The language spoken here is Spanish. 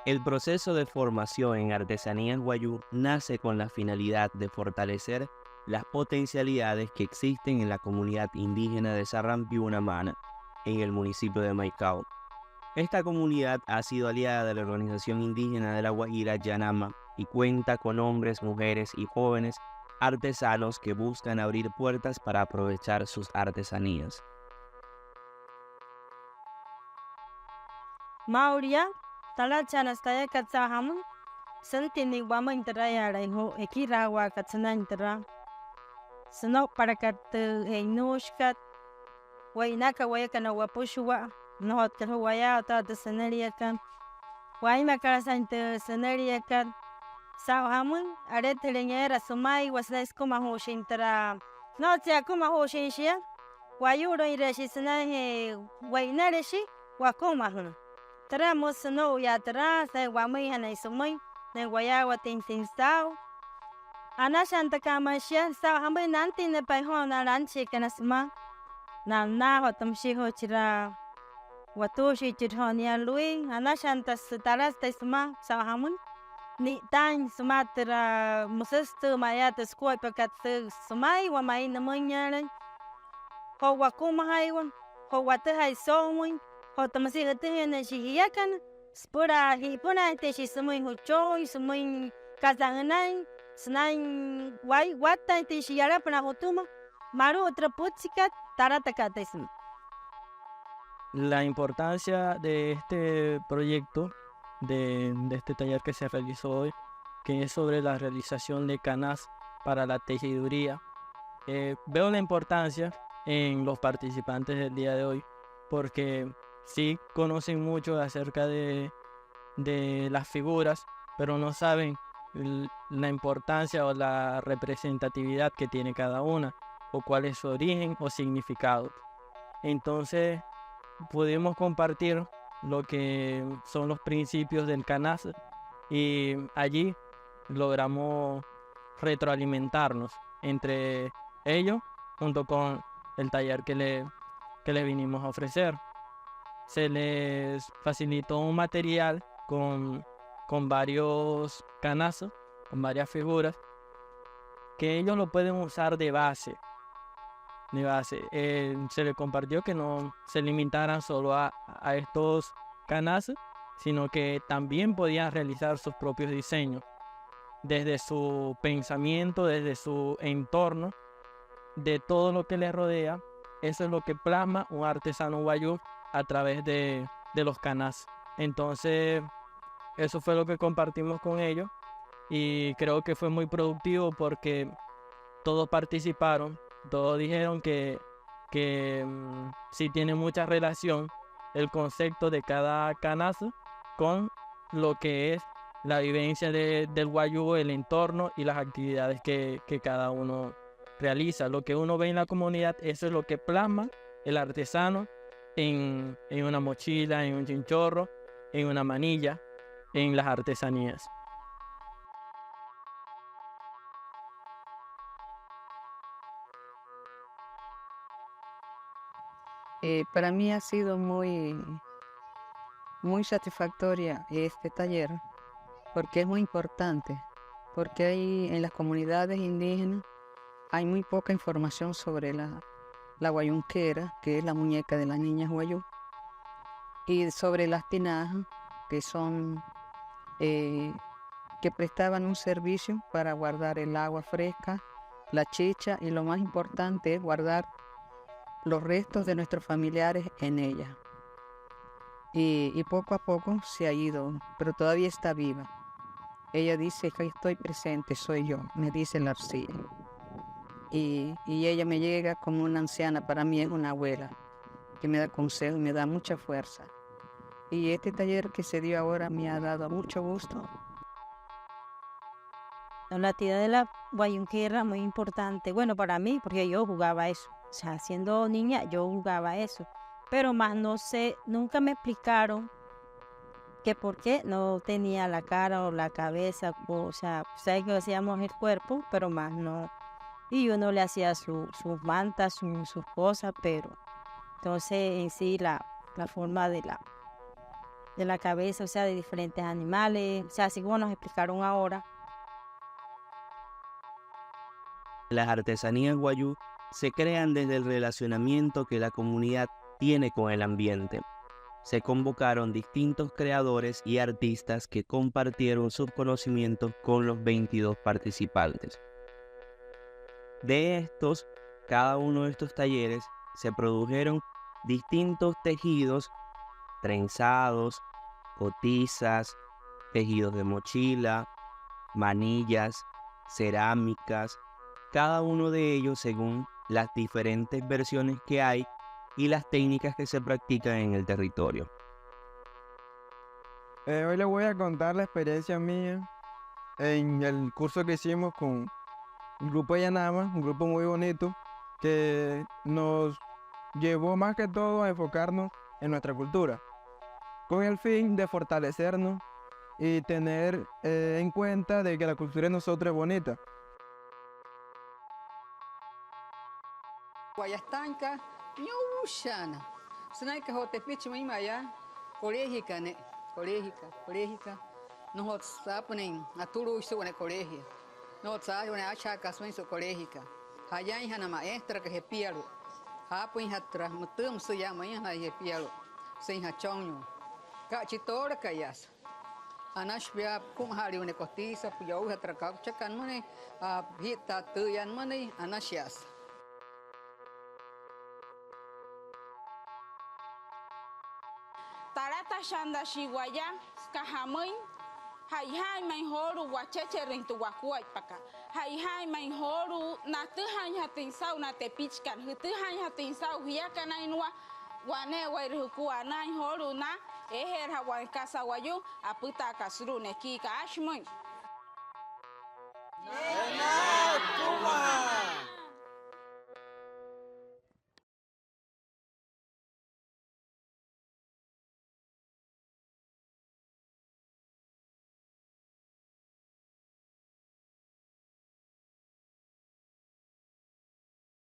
El proceso de formación en artesanías wayuu nace con la finalidad de fortalecer las potencialidades que existen en la comunidad indígena de Sarrampiunamana, en el municipio de Maicao. Esta comunidad ha sido aliada de la Organización Indígena de la Guajira, Yanama, y cuenta con hombres, mujeres y jóvenes artesanos que buscan abrir puertas para aprovechar sus artesanías. Mauria, talachanas kaya katsahamun, sentini wama intera yara iho ekirawa katsana intera. Seno para kat einushkat, wainaka wayakana wapushwa, no tero waya ta de seneriakan. Waima karasa inte seneriakan. Sauhamun, aretelengera sumai wasles kuma hoshin intera. No tia kuma hoshin shia. Wayuro ireshi senahe wainareshi wakuma hun. Tara no ya tara se wamai hana isumai ne wayawa tintinsao ana shanta kamashia sa hambai nanti ne pai ho na ranchi kanasma na hotam shi ho chira watoshi chirhonia lui ana shanta taras taisma sa hamun ni tan sumatra musestu mayata skoi pakat sumai wa mai namanya ho wakuma haiwan ho wate hai somui hotamasi hete shihiakan spura hipuna te shisumui huchoi sumui kazanganai snain wai wata te shiara para hotuma maru otra putsikat taratakatesim. La importancia de este proyecto, de este taller que se realizó hoy, que es sobre la realización de canas para la tejiduría. Veo la importancia en los participantes del día de hoy, porque sí conocen mucho acerca de las figuras, pero no saben la importancia o la representatividad que tiene cada una, o cuál es su origen o significado. Entonces pudimos compartir lo que son los principios del Canasa y allí logramos retroalimentarnos entre ellos junto con el taller que le vinimos a ofrecer. Se les facilitó un material con varios canazos, con varias figuras, que ellos lo pueden usar de base. Se les compartió que no se limitaran solo a estos canazos, sino que también podían realizar sus propios diseños, desde su pensamiento, desde su entorno, de todo lo que les rodea. Eso es lo que plasma un artesano wayuu a través de los canazos. Entonces, eso fue lo que compartimos con ellos y creo que fue muy productivo porque todos participaron, todos dijeron que sí tiene mucha relación el concepto de cada canazo con lo que es la vivencia del wayuu, el entorno y las actividades que cada uno realiza. Lo que uno ve en la comunidad, eso es lo que plasma el artesano en una mochila, en un chinchorro, en una manilla, en las artesanías. Para mí ha sido muy satisfactoria este taller porque es muy importante, porque hay en las comunidades indígenas hay muy poca información sobre la guayunquera, que es la muñeca de las niñas wayuu, y sobre las tinajas, que son que prestaban un servicio para guardar el agua fresca, la chicha, y lo más importante es guardar los restos de nuestros familiares en ella. Y poco a poco se ha ido, pero todavía está viva. Ella dice que estoy presente, soy yo, me dice la arcilla. Y ella me llega como una anciana, para mí es una abuela, que me da consejos, me da mucha fuerza. Y este taller que se dio ahora me ha dado mucho gusto. La actividad de la guayunquera muy importante, bueno, para mí, porque yo jugaba eso. O sea, siendo niña yo jugaba eso. Pero más no sé, nunca me explicaron que por qué no tenía la cara o la cabeza. O sea, sabes que hacíamos el cuerpo, pero más no. Y uno le hacía sus mantas, sus cosas, pero entonces en sí la forma de de la cabeza, o sea, de diferentes animales, o sea, así como nos explicaron ahora. Las artesanías wayuu se crean desde el relacionamiento que la comunidad tiene con el ambiente. Se convocaron distintos creadores y artistas que compartieron sus conocimientos con los 22 participantes. De estos, cada uno de estos talleres se produjeron distintos tejidos, trenzados, cotizas, tejidos de mochila, manillas, cerámicas, cada uno de ellos según las diferentes versiones que hay y las técnicas que se practican en el territorio. Hoy les voy a contar la experiencia mía en el curso que hicimos con un grupo de Yanama, un grupo muy bonito, que nos llevó más que todo a enfocarnos en nuestra cultura, con el fin de fortalecernos y tener en cuenta de que la cultura de nosotros es bonita. Guayastanca, ñushana. Senai que hote pichi mai maya, colegica ne, colegica. No hot saponen, aturu isto ne colegia. No hot sa ne acha casmen so colegica. Hayan hana maestra que repialo. Hapin hatra mutum se llama na repialo. Sem hachonho. Cachitora caias. Anas bia kum hari ne cotiza, pujau hatra chakan mane, a hita tuyan mane anasias. Tarata shanda shiwaya kahamay hay main horu wacheche rintu wakuay paka hay main horu na tu hay hatin sau na te pichkan tu hay hatin sau hiya kana inwa wane wairu ku anai horu na eher hawan kasa wayu aputa kasru ne ki ka ashmoy